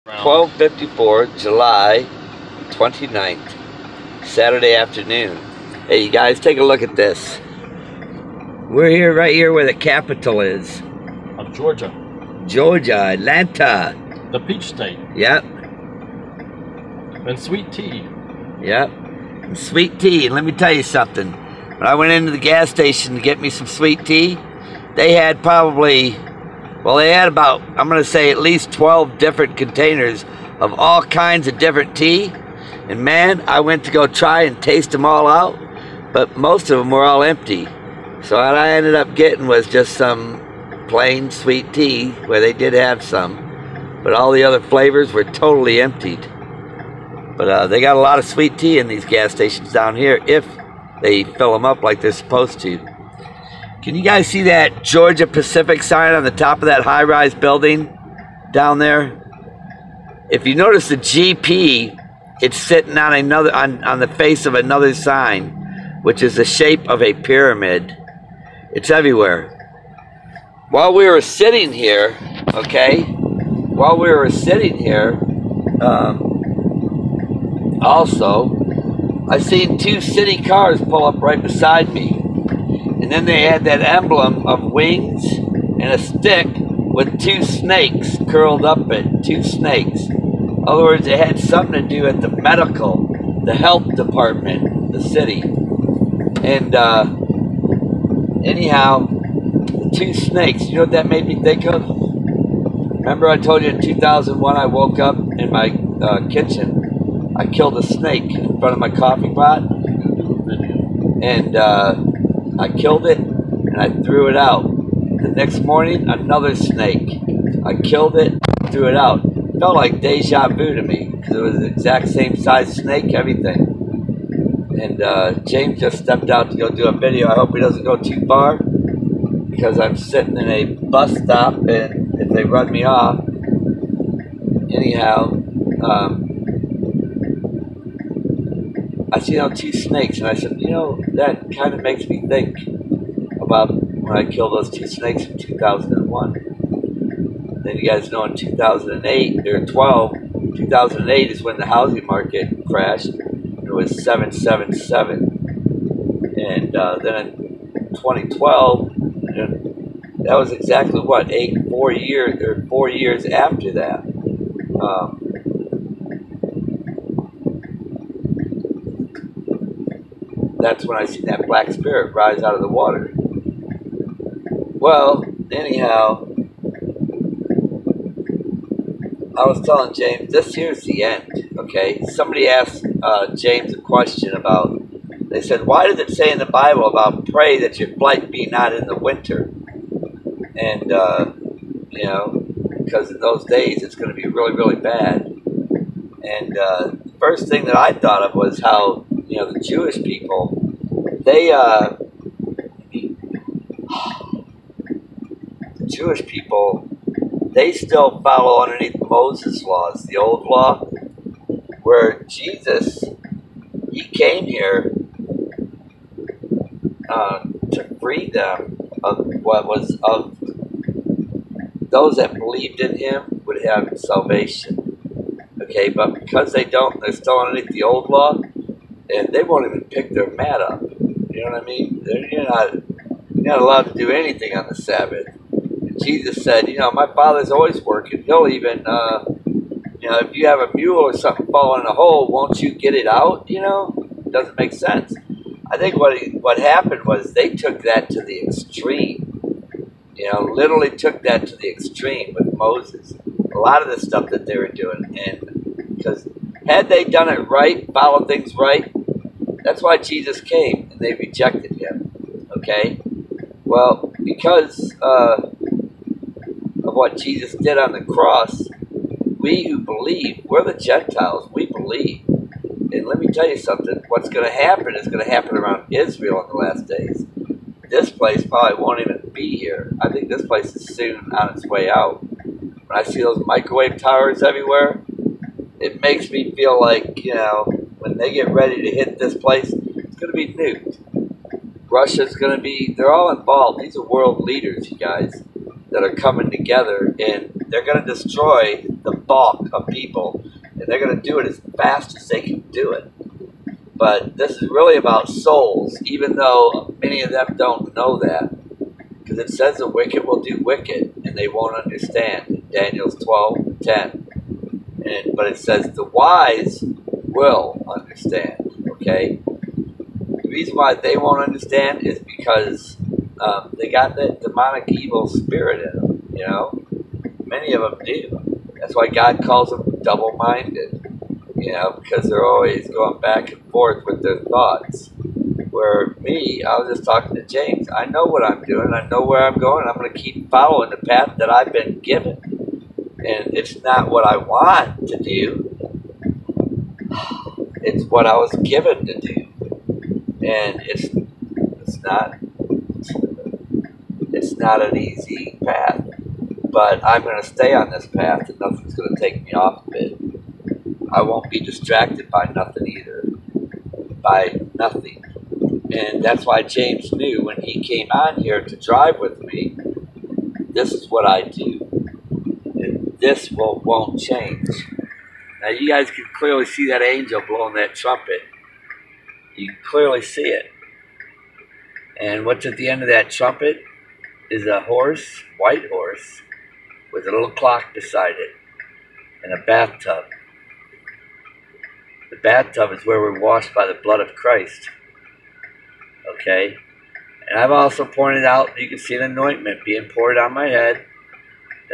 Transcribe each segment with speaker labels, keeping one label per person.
Speaker 1: 12:54, July 29th, Saturday afternoon. Hey, you guys, take a look at this. We're here, right here where the capital is.
Speaker 2: Of Georgia.
Speaker 1: Georgia, Atlanta.
Speaker 2: The peach state.
Speaker 1: Yep.
Speaker 2: And sweet tea.
Speaker 1: Yep. And sweet tea. And let me tell you something. When I went into the gas station to get me some sweet tea, they had probably... well, they had about, I'm going to say at least 12 different containers of all kinds of different tea. And man, I went to go try and taste them all out, but most of them were all empty. So what I ended up getting was just some plain sweet tea, where they did have some, but all the other flavors were totally emptied. But they got a lot of sweet tea in these gas stations down here, if they fill them up like they're supposed to. Can you guys see that Georgia Pacific sign on the top of that high-rise building down there? If you notice the GP, it's sitting on another on the face of another sign, which is the shape of a pyramid. It's everywhere. While we were sitting here, okay, also, I seen two city cars pull up right beside me. And then they had that emblem of wings and a stick with two snakes curled up it. Two snakes. In other words, it had something to do with the medical, the health department, the city. And anyhow, the two snakes, you know what that made me think of? Remember I told you in 2001 I woke up in my kitchen. I killed a snake in front of my coffee pot. And I killed it, and I threw it out. The next morning, another snake. I killed it, threw it out. It felt like deja vu to me, because it was the exact same size snake, everything. And James just stepped out to go do a video. I hope he doesn't go too far, because I'm sitting in a bus stop, and if they run me off, anyhow, I see two snakes, and I said, you know, that kind of makes me think about when I killed those two snakes in 2001. Then you guys know in 2008, or 2008 is when the housing market crashed. It was 777. And then in 2012, that was exactly what, 4 years after that. That's when I see that black spirit rise out of the water. Well, anyhow, I was telling James, this here's the end, okay? Somebody asked James a question about, they said, why does it say in the Bible about pray that your flight be not in the winter? And, you know, because in those days it's going to be really, really bad. And the first thing that I thought of was how, you know, the Jewish people, they, they still follow underneath Moses' laws, the old law, where Jesus, he came here to free them of what was of those that believed in him would have salvation. Okay, but because they don't, they're still underneath the old law, and they won't even pick their mat up. You know what I mean? You're not allowed to do anything on the Sabbath. And Jesus said, you know, my Father's always working. He'll even, you know, if you have a mule or something falling in a hole, won't you get it out? You know, it doesn't make sense. I think what happened was they took that to the extreme. You know, literally took that to the extreme with Moses. A lot of the stuff that they were doing, and because had they done it right, followed things right, that's why Jesus came, and they rejected him, okay? Well, because of what Jesus did on the cross, we who believe, we're the Gentiles, we believe. And let me tell you something, what's going to happen is going to happen around Israel in the last days. This place probably won't even be here. I think this place is soon on its way out. When I see those microwave towers everywhere, it makes me feel like, you know, when they get ready to hit this place, it's going to be nuked. Russia's going to be, they're all involved. These are world leaders, you guys, that are coming together, and they're going to destroy the bulk of people, and they're going to do it as fast as they can do it. But this is really about souls, even though many of them don't know that. Because it says the wicked will do wicked, and they won't understand. Daniel's 12:10. But it says the wise will understand, okay? The reason why they won't understand is because they got that demonic evil spirit in them, you know? Many of them do. That's why God calls them double-minded, you know, because they're always going back and forth with their thoughts. Where me, I was just talking to James. I know what I'm doing. I know where I'm going. I'm going to keep following the path that I've been given. And it's not what I want to do. It's what I was given to do. And it's not an easy path. But I'm going to stay on this path, and nothing's going to take me off of it. I won't be distracted by nothing either. By nothing. And that's why James knew when he came on here to drive with me, this is what I do. And this won't change. Now you guys can clearly see that angel blowing that trumpet. You can clearly see it. And what's at the end of that trumpet is a horse, white horse, with a little clock beside it, and a bathtub. The bathtub is where we're washed by the blood of Christ. Okay? And I've also pointed out, you can see an anointment being poured on my head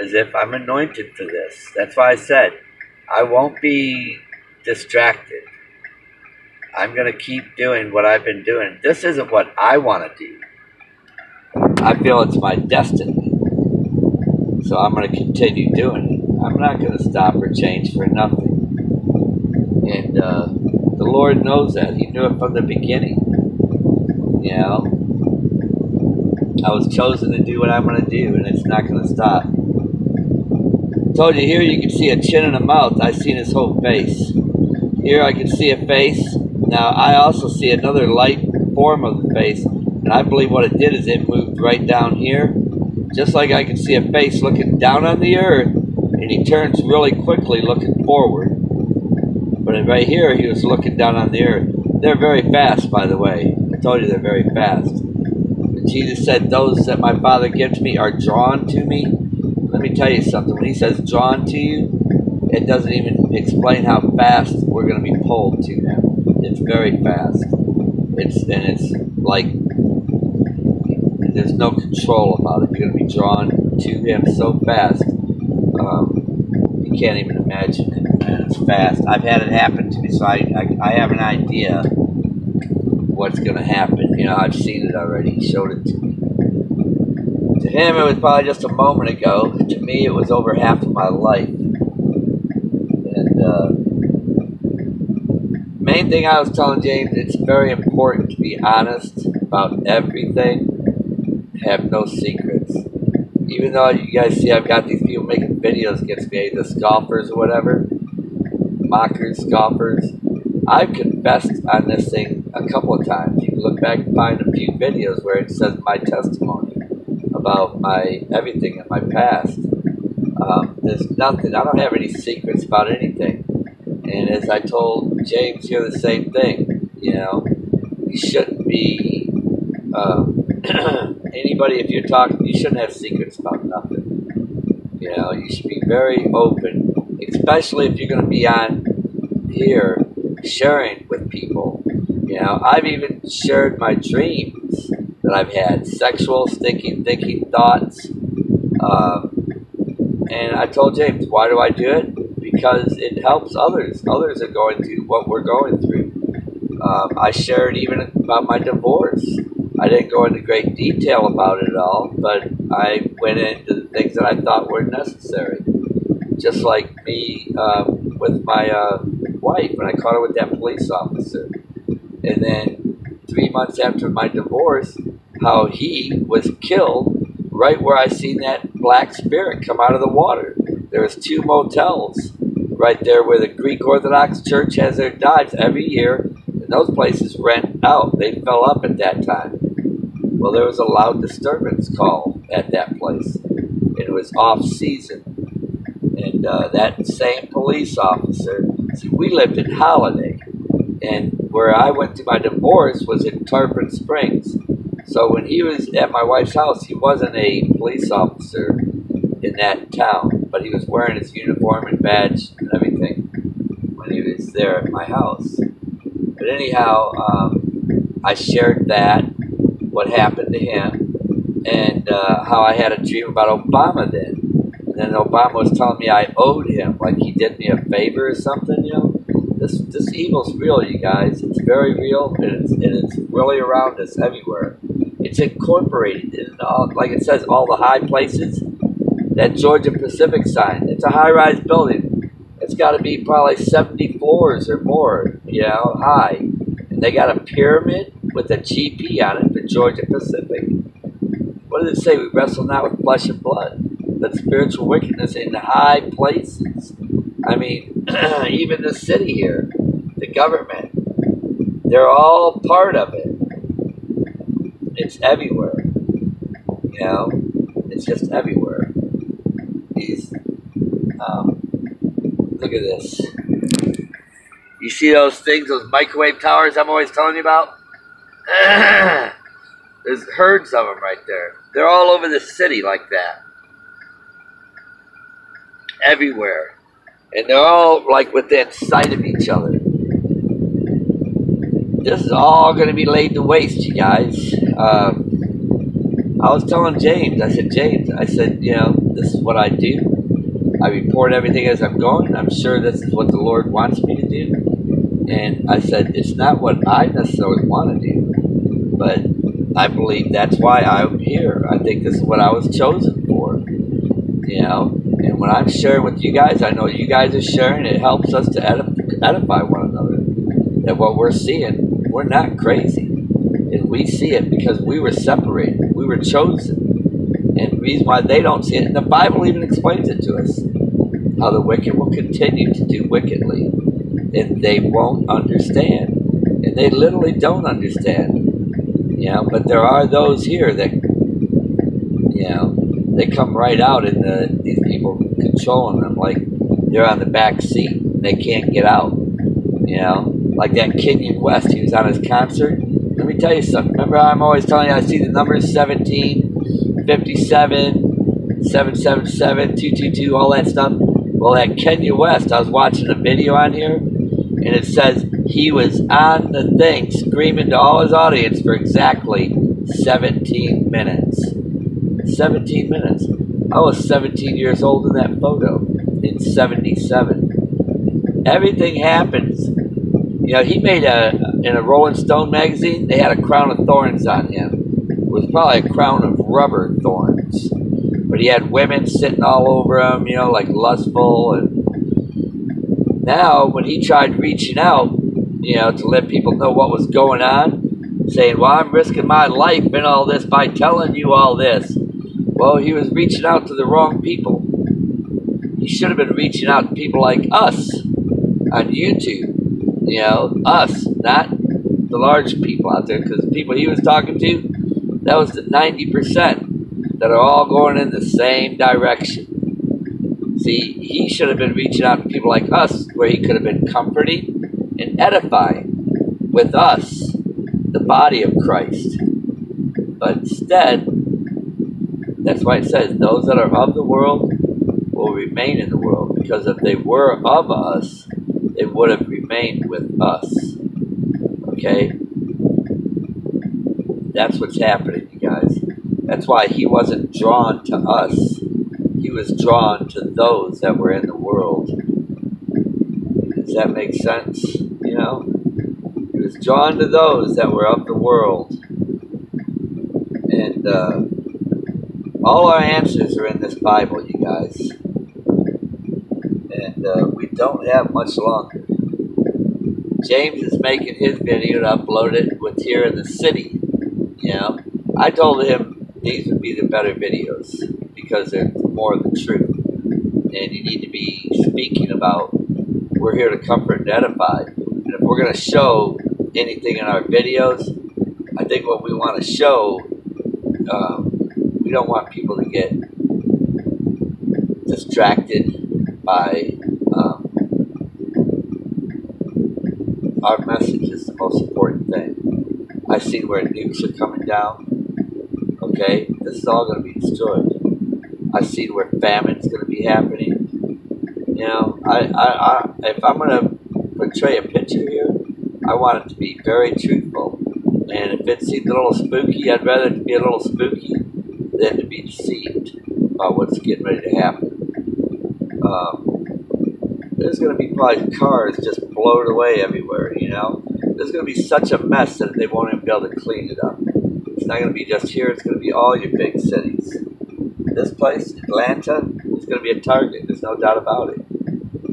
Speaker 1: as if I'm anointed for this. That's why I said, I won't be distracted. I'm going to keep doing what I've been doing. This isn't what I want to do. I feel it's my destiny. So I'm going to continue doing it. I'm not going to stop or change for nothing. And the Lord knows that. He knew it from the beginning. You know? I was chosen to do what I'm going to do, and it's not going to stop. I told you, here you can see a chin and a mouth. I've seen his whole face. Here I can see a face. Now I also see another light form of the face, and I believe what it did is it moved right down here. Just like I can see a face looking down on the earth, and he turns really quickly looking forward. But right here, he was looking down on the earth. They're very fast, by the way. I told you they're very fast. And Jesus said, those that my Father gives me are drawn to me. Let me tell you something. When he says drawn to you, it doesn't even explain how fast we're going to be pulled to him. It's very fast. It's like there's no control about it. You're going to be drawn to him so fast. You can't even imagine it. It's fast. I've had it happen to me, so I have an idea what's going to happen. You know, I've seen it already. He showed it to me. To him, it was probably just a moment ago. To me, it was over half of my life. And main thing I was telling James, it's very important to be honest about everything. Have no secrets. Even though you guys see I've got these people making videos against me, the scoffers or whatever, mockers, scoffers, I've confessed on this thing a couple of times. You can look back and find a few videos where it says my testimony about my everything in my past. There's nothing, I don't have any secrets about anything. And as I told James here, the same thing. You know, you shouldn't be anybody, if you're talking, you shouldn't have secrets about nothing. You know, you should be very open, especially if you're going to be on here sharing with people. You know, I've even shared my dreams that I've had, sexual, thinking thoughts. And I told James, why do I do it? Because it helps others. Others are going through what we're going through. I shared even about my divorce. I didn't go into great detail about it all, but I went into the things that I thought were necessary. Just like me with my wife, when I caught her with that police officer. And then 3 months after my divorce, how he was killed right where I seen that black spirit come out of the water. There was 2 motels right there where the Greek Orthodox Church has their dives every year, and those places rent out. They fell up at that time. Well, there was a loud disturbance call at that place. It was off season. And that same police officer, see, we lived in Holiday, and where I went to my divorce was in Tarpon Springs. So when he was at my wife's house, he wasn't a police officer in that town, but he was wearing his uniform and badge and everything when he was there at my house. But anyhow, I shared that, what happened to him, and how I had a dream about Obama then. And then Obama was telling me I owed him, like he did me a favor or something, you know. This evil's real, you guys. It's very real, and it's really around us everywhere. It's incorporated in all, like it says, all the high places. That Georgia Pacific sign, it's a high-rise building. It's got to be probably 70 floors or more, you know, high. And they got a pyramid with a GP on it for Georgia Pacific. What does it say? We wrestle not with flesh and blood, but spiritual wickedness in high places. I mean, even the city here, the government, they're all part of it. It's everywhere, you know, it's just everywhere. Look at this. You see those things, those microwave towers I'm always telling you about? There's herds of them right there. They're all over the city like that. Everywhere. And they're all like within sight of each other. This is all going to be laid to waste, you guys. I was telling James, I said, you know, this is what I do. I report everything as I'm going. I'm sure this is what the Lord wants me to do. And I said, it's not what I necessarily want to do, but I believe that's why I'm here. I think this is what I was chosen for, you know. And when I'm sharing with you guys, I know you guys are sharing. It helps us to edify one another. That what we're seeing, we're not crazy. And we see it because we were separated. We were chosen. And the reason why they don't see it, and the Bible even explains it to us, how the wicked will continue to do wickedly, and they won't understand. And they literally don't understand. You know, but there are those here that, you know, they come right out, and these people controlling them like they're on the back seat. And they can't get out. You know, like that Kanye West, he was on his concert. Let me tell you something. Remember how I'm always telling you I see the numbers 17, 57, 777, 222, all that stuff? Well, that Kanye West, I was watching a video on here, and it says he was on the thing screaming to all his audience for exactly 17 minutes. 17 minutes. I was 17 years old in that photo in 77. Everything happens. You know, he made in a Rolling Stone magazine, they had a crown of thorns on him. It was probably a crown of rubber thorns. But he had women sitting all over him, you know, like lustful. And now, when he tried reaching out, you know, to let people know what was going on, saying, well, I'm risking my life in all this by telling you all this. Well, he was reaching out to the wrong people. He should have been reaching out to people like us on YouTube. You know, us, not the large people out there, because the people he was talking to, that was the 90% that are all going in the same direction. See, he should have been reaching out to people like us, where he could have been comforting and edifying with us, the body of Christ. But instead, that's why it says, those that are of the world will remain in the world, because if they were of us, they would have remained with us. Okay? That's what's happening, you guys. That's why he wasn't drawn to us. He was drawn to those that were in the world. Does that make sense? You know? He was drawn to those that were of the world. And all our answers are in this Bible, you guys. And we don't have much longer. James is making his video to upload it with here in the city. You know, I told him these would be the better videos because they're more of the truth. And you need to be speaking about, we're here to comfort and edify. And if we're going to show anything in our videos, I think what we want to show, we don't want people to get distracted by our message is the most important thing. I see where nukes are coming down. Okay, this is all going to be destroyed. I see where famine's going to be happening. You know, if I'm going to portray a picture here, I want it to be very truthful. And if it seems a little spooky, I'd rather it be a little spooky than to be deceived about what's getting ready to happen. There's going to be probably cars just blown away everywhere, you know. There's going to be such a mess that they won't even be able to clean it up. It's not going to be just here, it's going to be all your big cities. This place, Atlanta, is going to be a target, there's no doubt about it.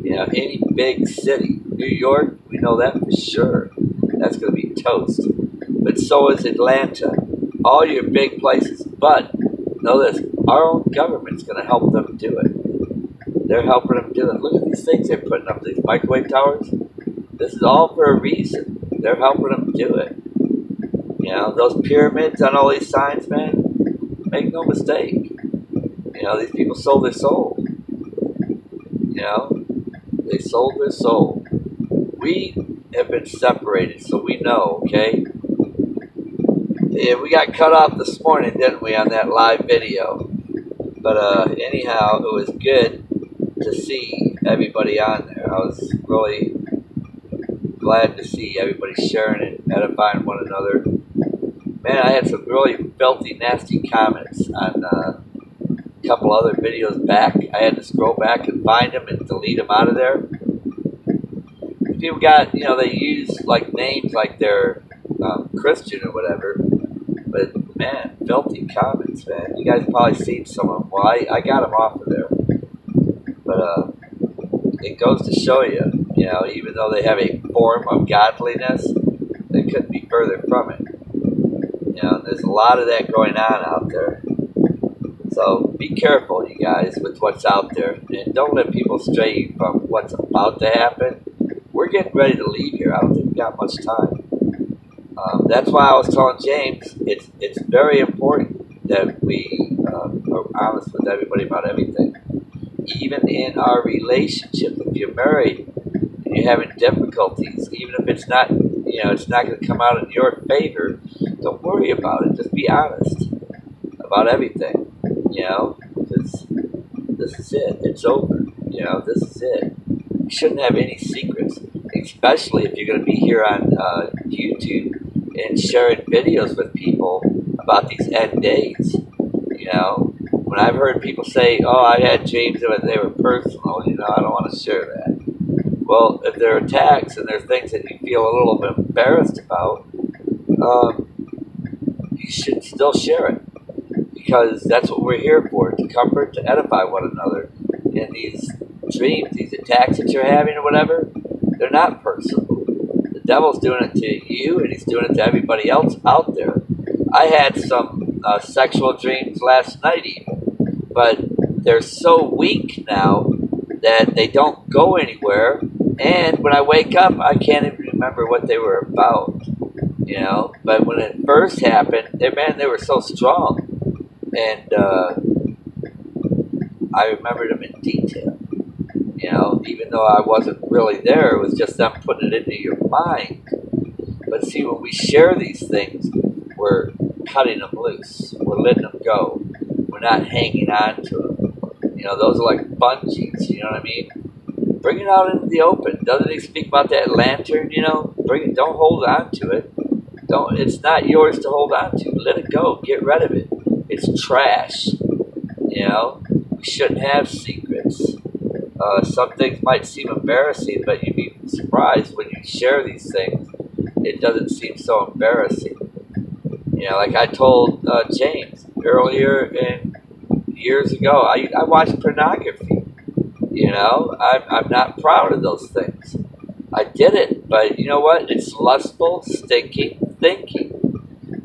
Speaker 1: You know, any big city, New York, we know that for sure. That's going to be toast. But so is Atlanta, all your big places. But know this, our own government's going to help them do it. They're helping them do it. Look at these things they're putting up, these microwave towers. This is all for a reason. They're helping them do it. You know, those pyramids on all these signs, man, make no mistake. You know, these people sold their soul. You know, they sold their soul. We have been separated, so we know, okay? Yeah, we got cut off this morning, didn't we, on that live video? But anyhow, it was good to see everybody on there. I was really glad to see everybody sharing and edifying one another. Man, I had some really filthy, nasty comments on a couple other videos back. I had to scroll back and find them and delete them out of there. People got, you know, they use like names like they're Christian or whatever. But man, filthy comments, man. You guys probably seen some of them. Well, I got them off of there. But it goes to show you, you know, even though they have a form of godliness, they couldn't be further from it. You know, there's a lot of that going on out there. So be careful, you guys, with what's out there. And don't let people stray you from what's about to happen. We're getting ready to leave here. I don't think we've got much time. That's why I was telling James, it's very important that we are honest with everybody about everything. Even in our relationship, if you're married and you're having difficulties, even if it's not, you know, it's not going to come out in your favor, don't worry about it. Just be honest about everything, you know, because this is it. It's over. You know, this is it. You shouldn't have any secrets, especially if you're going to be here on YouTube and sharing videos with people about these end days. You know, when I've heard people say, oh, I had dreams that they were personal, you know, I don't want to share that. Well, if there are attacks and there are things that you feel a little bit embarrassed about, you should still share it, because that's what we're here for, to comfort, to edify one another. And these dreams, these attacks that you're having or whatever, they're not personal. The devil's doing it to you, and he's doing it to everybody else out there. I had some sexual dreams last night even, but they're so weak now that they don't go anywhere, and when I wake up, I can't even remember what they were about, you know. But when it first happened, they were so strong, and I remembered them in detail. You know, even though I wasn't really there, it was just them putting it into your mind. But see, when we share these things, we're cutting them loose. We're letting them go. We're not hanging on to them. You know, those are like bungees, you know what I mean? Bring it out into the open. Doesn't he speak about that lantern, you know? Bring it, don't hold on to it. It's not yours to hold on to. Let it go. Get rid of it. It's trash. You know? We shouldn't have secrets. Some things might seem embarrassing, but you'd be surprised when you share these things. It doesn't seem so embarrassing. You know, like I told James earlier and years ago, I watched pornography. You know, I'm not proud of those things. I did it, but you know what? It's lustful, stinking thinking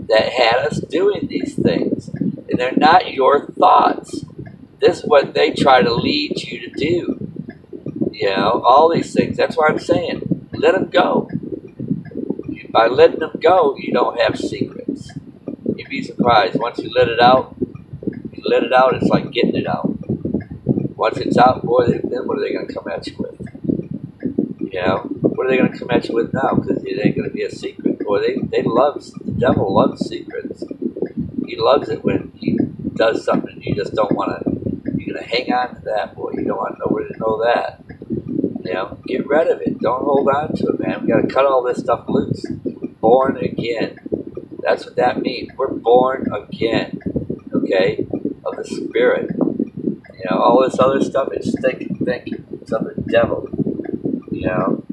Speaker 1: that had us doing these things. And they're not your thoughts. This is what they try to lead you to do. You know, all these things. That's why I'm saying, let them go. By letting them go, you don't have secrets. You'd be surprised. Once you let it out, it's like getting it out. Once it's out, boy, then what are they going to come at you with? You know, what are they going to come at you with now? Because it ain't going to be a secret. Boy, the devil loves secrets. He loves it when he does something and you just don't want to, you're going to hang on to that, boy. You don't want nobody to know that. You know, get rid of it. Don't hold on to it, man. We got to cut all this stuff loose. Born again. That's what that means. We're born again, okay, of the Spirit. You know, all this other stuff is thinking. It's of the devil. You know,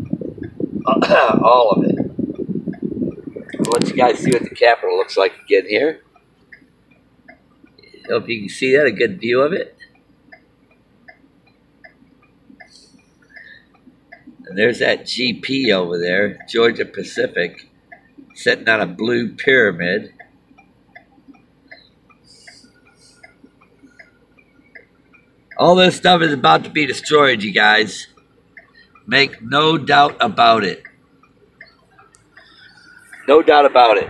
Speaker 1: all of it. I'll let you guys see what the Capitol looks like again here. Hope you can see that, a good view of it. And there's that GP over there, Georgia Pacific, sitting on a blue pyramid. All this stuff is about to be destroyed, you guys. Make no doubt about it. No doubt about it.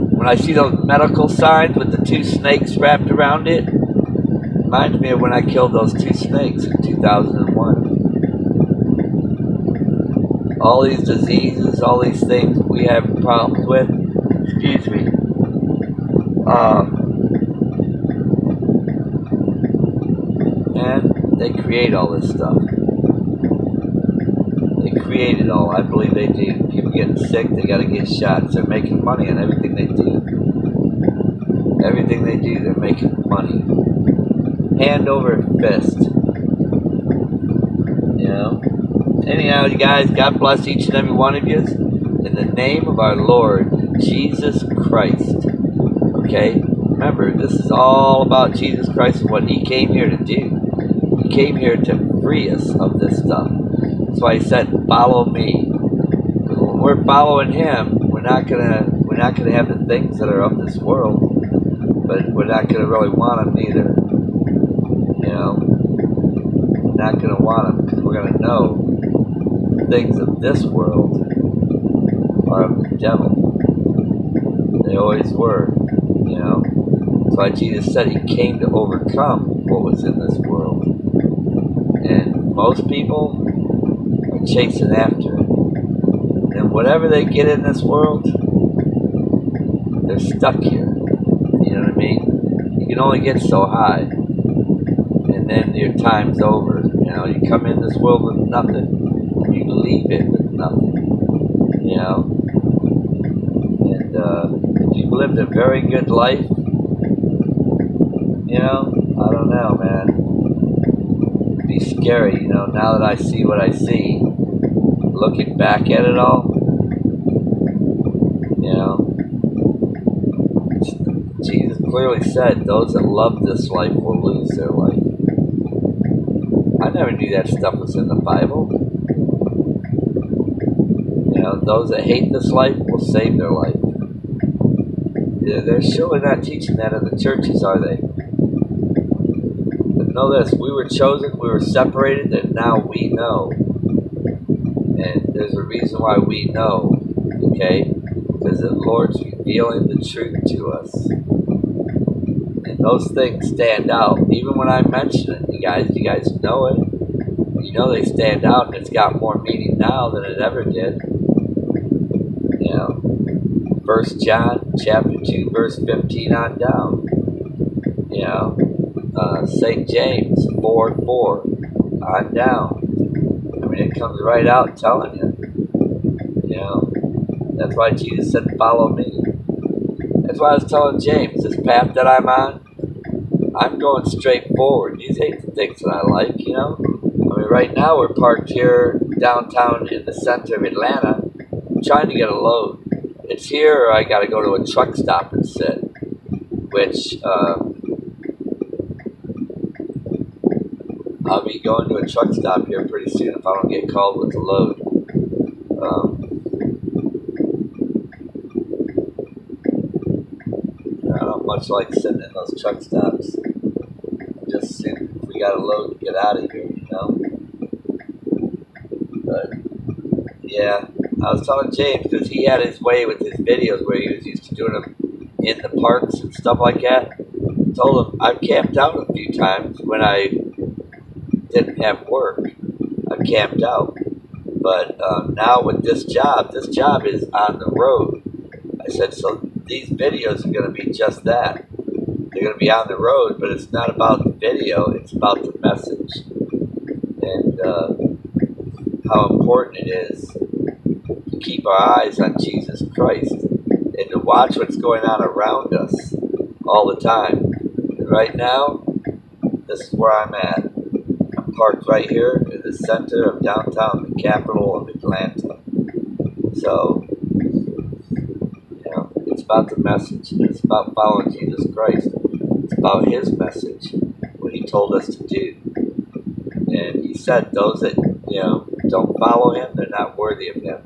Speaker 1: When I see those medical signs with the 2 snakes wrapped around it, reminds me of when I killed those 2 snakes in 2001. All these diseases, all these things we have problems with, excuse me, and they create all this stuff. They create it all. I believe they do. People getting sick, they got to get shots. They're making money on everything they do. Everything they do, they're making money. Hand over fist. You know? Anyhow, you guys, God bless each and every one of you. In the name of our Lord, Jesus Christ. Okay? Remember, this is all about Jesus Christ and what He came here to do. He came here to free us of this stuff. That's why He said, "Follow me." When we're following Him, we're not gonna have the things that are of this world, but we're not gonna really want them either. You know, we're not gonna want them because we're gonna know the things of this world are of the devil. They always were. You know, that's why Jesus said He came to overcome what was in this world. And most people are chasing after it. And whatever they get in this world, they're stuck here. You know what I mean? You can only get so high. And then your time's over. You know, you come in this world with nothing. You leave it with nothing. You know? And if you've lived a very good life, you know, I don't know, man. It'd be scary, you know, now that I see what I see, looking back at it all, you know, Jesus clearly said, those that love this life will lose their life. I never knew that stuff was in the Bible. You know, those that hate this life will save their life. They're surely not teaching that in the churches, are they? But know this, we were chosen, we were separated, and now we know. And there's a reason why we know, okay? Because the Lord's revealing the truth to us. And those things stand out. Even when I mention it, you guys know it. You know they stand out, and it's got more meaning now than it ever did. You know, 1 John chapter 2, verse 15 on down. You know, St. James 4:4 on down. I mean, it comes right out telling you. You know, that's why Jesus said, "Follow me." That's why I was telling James, this path that I'm on, I'm going straight forward. These ain't the things that I like, you know. I mean, right now we're parked here downtown in the center of Atlanta, trying to get a load. It's here, or I got to go to a truck stop and sit, which I'll be going to a truck stop here pretty soon if I don't get called with the load. I don't much like sitting in those truck stops. Just if we got a load to get out of here, you know. But yeah, I was telling James because he had his way with his videos where he was used to doing them in the parks and stuff like that. told him I've camped out a few times when I didn't have work. I've camped out. But now with this job is on the road. I said, so these videos are going to be just that. They're going to be on the road, but it's not about the video, it's about the message. And how important it is to keep our eyes on Jesus Christ and to watch what's going on around us all the time. And right now, this is where I'm at. I'm parked right here in the center of downtown, the capital of Atlanta. So, you know, it's about the message. It's about following Jesus Christ. It's about His message, what He told us to do. And He said those that, you know, don't follow Him, they're not worthy of Him.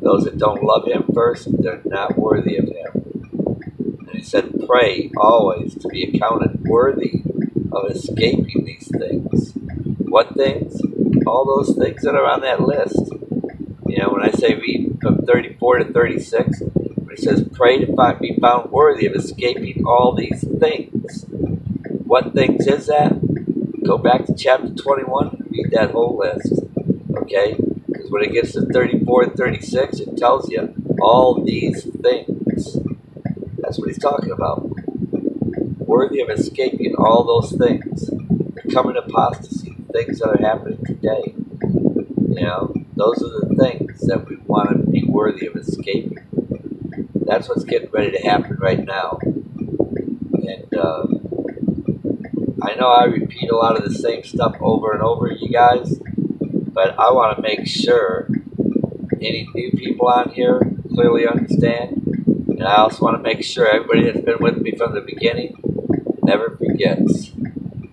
Speaker 1: Those that don't love Him first, they're not worthy of Him. And He said, pray always to be accounted worthy of escaping these things. What things? All those things that are on that list. You know, when I say read from 34 to 36, when He says, pray to be found worthy of escaping all these things. What things is that? Go back to chapter 21 and read that whole list. Okay? Because when it gets to 34 and 36, it tells you all these things. That's what He's talking about. Worthy of escaping all those things. The coming apostasy, things that are happening today. You know, those are the things that we want to be worthy of escaping. That's what's getting ready to happen right now. And I know I repeat a lot of the same stuff over and over, you guys, but I want to make sure any new people on here clearly understand. And I also want to make sure everybody that's been with me from the beginning never forgets.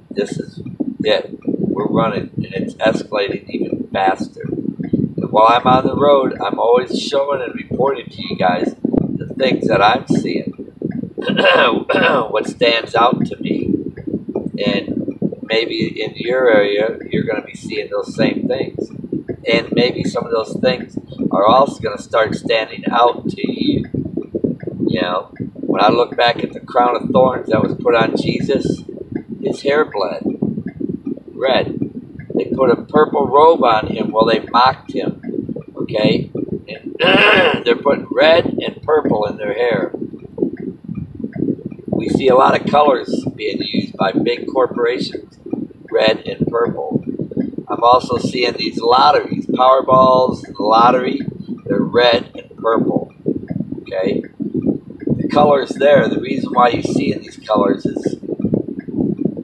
Speaker 1: This is it. We're running, and it's escalating even faster. And while I'm on the road, I'm always showing and reporting to you guys the things that I'm seeing. What stands out to me. And maybe in your area, you're going to be seeing those same things. And maybe some of those things are also going to start standing out to you. You know, when I look back at the crown of thorns that was put on Jesus, His hair bled red. They put a purple robe on Him while they mocked Him. Okay? And they're putting red and purple in their hair. We see a lot of colors being used by big corporations, red and purple. I'm also seeing these lotteries, Powerballs, the lottery, they're red and purple. Okay? The colors there, the reason why you see in these colors is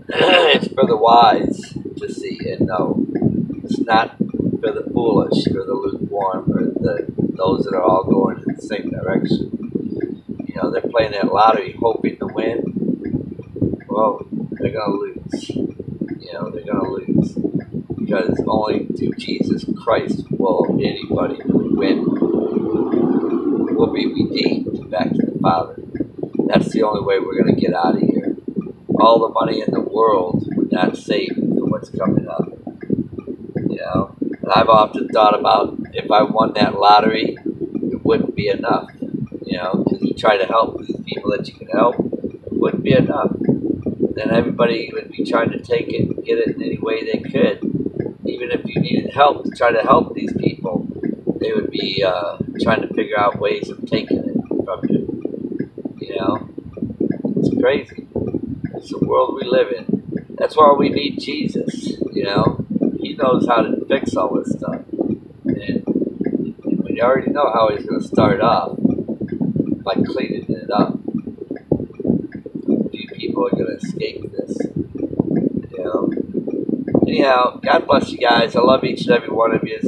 Speaker 1: it's for the wise to see and know. It's not for the foolish or the lukewarm or those that are all going in the same direction. You know, they're playing that lottery hoping to win. Well, they're going to lose. You know, they're going to lose. Because only through Jesus Christ will anybody win. Will be redeemed back to the Father. That's the only way we're going to get out of here. All the money in the world would not save for what's coming up. You know? And I've often thought about if I won that lottery, it wouldn't be enough. You know, because you try to help these people that you can help, it wouldn't be enough. Then everybody would be trying to take it and get it in any way they could. Even if you needed help to try to help these people, they would be trying to figure out ways of taking it from you. You know? It's crazy. It's the world we live in. That's why we need Jesus, you know? He knows how to fix all this stuff. And we already know how He's going to start off. By cleaning it up. Few people are going to escape this. You know? Anyhow, God bless you guys. I love each and every one of you.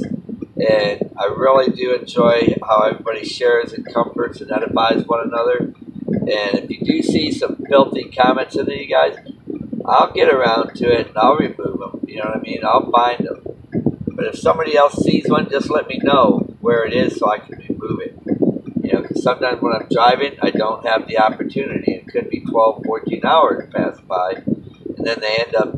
Speaker 1: And I really do enjoy how everybody shares and comforts and edifies one another. And if you do see some filthy comments in there, you guys, I'll get around to it and I'll remove them. You know what I mean? I'll find them. But if somebody else sees one, just let me know where it is so I can remove it. You know, because sometimes when I'm driving, I don't have the opportunity. It could be 12, 14 hours pass by, and then they end up,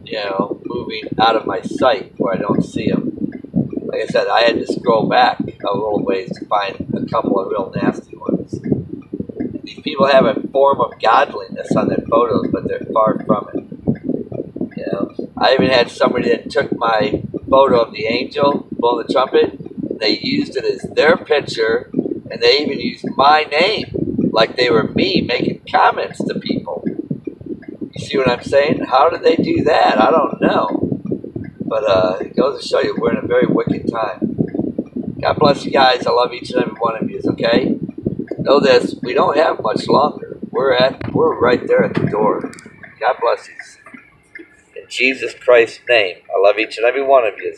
Speaker 1: you know, moving out of my sight where I don't see them. Like I said, I had to scroll back a little ways to find a couple of real nasty ones. And these people have a form of godliness on their photos, but they're far from it. You know, I even had somebody that took my photo of the angel blowing the trumpet. They used it as their picture, and they even used my name, like they were me making comments to people. You see what I'm saying? How did they do that? I don't know. But it goes to show you we're in a very wicked time. God bless you guys. I love each and every one of you. Okay? Know this: we don't have much longer. We're right there at the door. God bless you. In Jesus Christ's name, I love each and every one of you.